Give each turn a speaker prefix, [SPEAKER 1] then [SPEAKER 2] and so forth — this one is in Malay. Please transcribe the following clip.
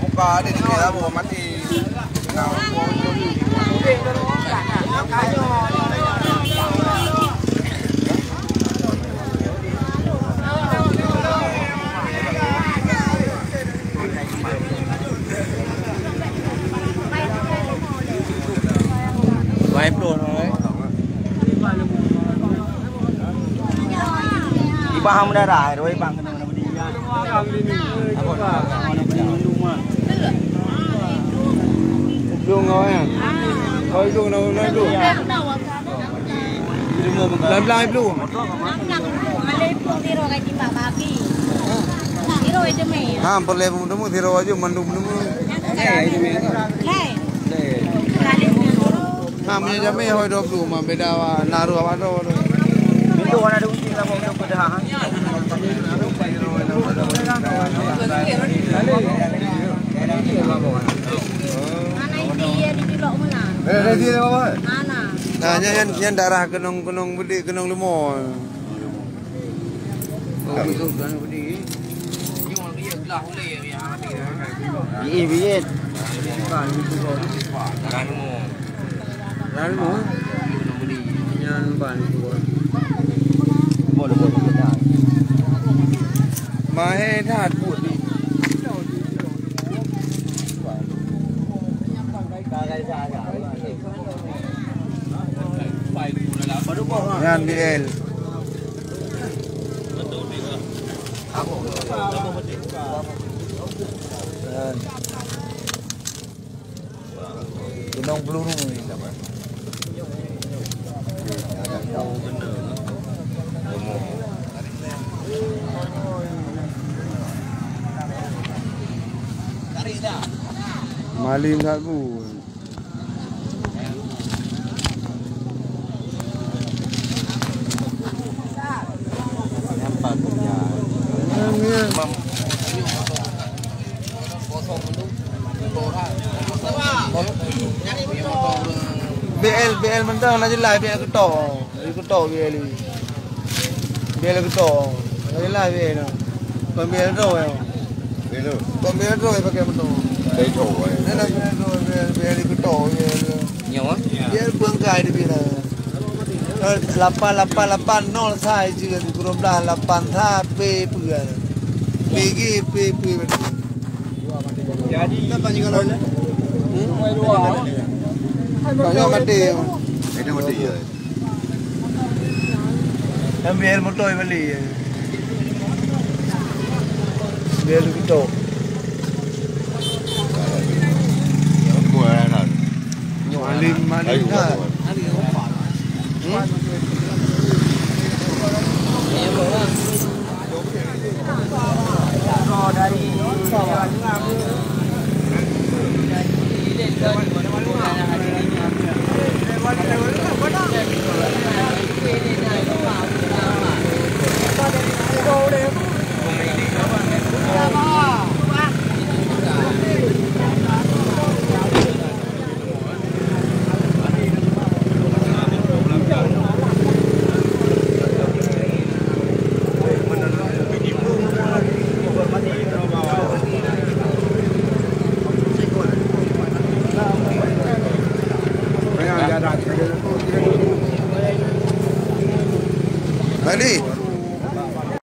[SPEAKER 1] Buka ada di dalam mati. Wipe luôn rồi. Ibang dah dah, rồi ibang kena nak berdiri. Apa? Luôn rồi à? Thôi luôn đâu nói luôn. Làm live luôn. Boleh mendemu thiro aja mendum mendemu. Namanya jamai hoi dok tu, mah beda naru apa tu. Itu warna ada uji lah, mau pada ha. Nah, yang darah kenong budi kenong lemo. Iya. Lalu yang bani boleh mahe thad put đi Yan BL Gunung peluru ni Malim tak bu. Nampak ya. BL mentang nak jelas BL ketok. Ketok BL ni. BL ketok. Jelas BL tu. BL tu ya. BL tu pakai betul. Đây thổ ấy. Đây là về đi cái tổ nhiều á. Biết phương cài đi bây giờ. Lapan nol sai chứ cũng là lapan tha p bữa. P Jadi kita tanya kalau ni. Tanya mati. Itu mati ya. Ambil motor beli. Ambil kita. Malim kan